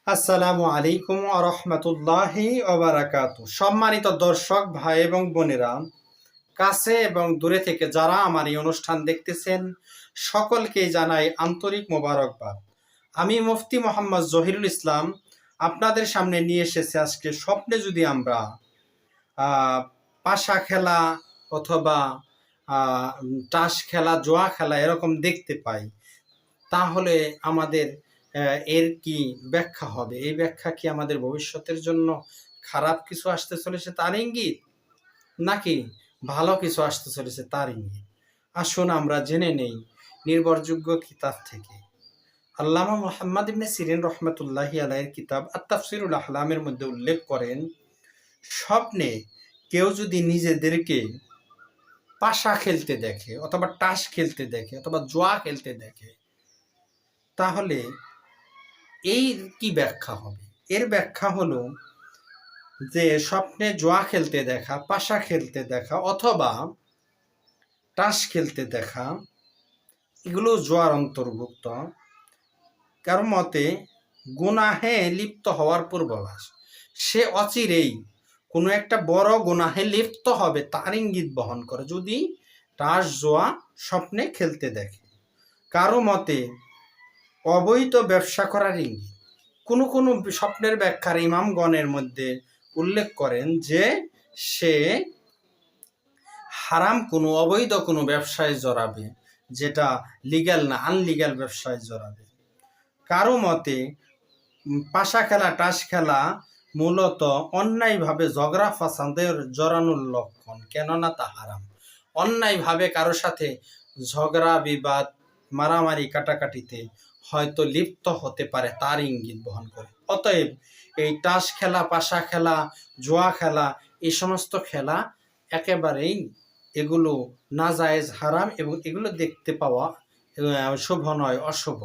আসসালামু আলাইকুম ওয়া রাহমাতুল্লাহি ওয়া বারাকাতুহু। সম্মানিত দর্শক ভাই এবং বোনেরা, কাছে এবং দূরে থেকে যারা আমার এই অনুষ্ঠান দেখতেছেন, সকলকেই জানাই আন্তরিক মোবারকবাদ। আমি মুফতি মোহাম্মদ জহিরুল ইসলাম আপনাদের সামনে নিয়ে এসেছি আজকে স্বপ্নে যদি আমরা পাশা খেলা অথবা তাস খেলা, জুয়া খেলা এরকম দেখতে পাই, তাহলে আমাদের এর কি ব্যাখ্যা হবে? এই ব্যাখ্যা কি আমাদের ভবিষ্যতের জন্য খারাপ কিছু আসতে চলেছে তার ইঙ্গিত, নাকি ভালো কিছু আসতে চলেছে তার ইঙ্গিত? আসুন আমরা জেনে নেই নির্ভরযোগ্য কিতাব থেকে। আল্লামা মুহাম্মদ ইবনে সিরিন রহমতুল্লাহি আলাইহির কিতাব আত-তাফসিরুল আহলামের মধ্যে উল্লেখ করেন, স্বপ্নে কেউ যদি নিজেদেরকে পাশা খেলতে দেখে অথবা তাস খেলতে দেখে অথবা জুয়া খেলতে দেখে, তাহলে এর কি ব্যাখ্যা হবে? এর ব্যাখ্যা হলো যে স্বপ্নে জুয়া খেলতে দেখা, পাশা খেলতে দেখা অথবা তাস খেলতে দেখা, এগুলো জুয়ার অন্তর্ভুক্ত। কারো মতে গুনাহে লিপ্ত হওয়ার পূর্বাভাস। সে অচিরেই কোনো একটা বড় গুনাহে লিপ্ত হবে তার ইঙ্গিত বহন করে যদি তাস জুয়া স্বপ্নে খেলতে দেখে। কারো মতে অবৈধ ব্যবসা করার ইঙ্গিত। কোনো কোনো স্বপ্নের ব্যাখ্যার ইমামগণের মধ্যে উল্লেখ করেন যে সে হারাম কোনো অবৈধ কোনো ব্যবসায় জড়াবে, যেটা লিগ্যাল না, আনলিগ্যাল ব্যবসায় জড়াবে। কারো মতে পাশা খেলা, তাস খেলা মূলত অন্যায়ভাবে ঝগড়া ফাসাদের জড়ানোর লক্ষণ, কেননা তা হারাম। অন্যায়ভাবে কারো সাথে ঝগড়া, বিবাদ, মারামারি, কাটাকাটিতে হয়তো লিপ্ত হতে পারে তার ইঙ্গিত বহন করে। অতএব এই তাস খেলা, পাশা খেলা, জুয়া খেলা, এই সমস্ত খেলা একেবারেই এগুলো নাজায়েজ, হারাম এবং এগুলো দেখতে পাওয়া শুভ নয়, অশুভ।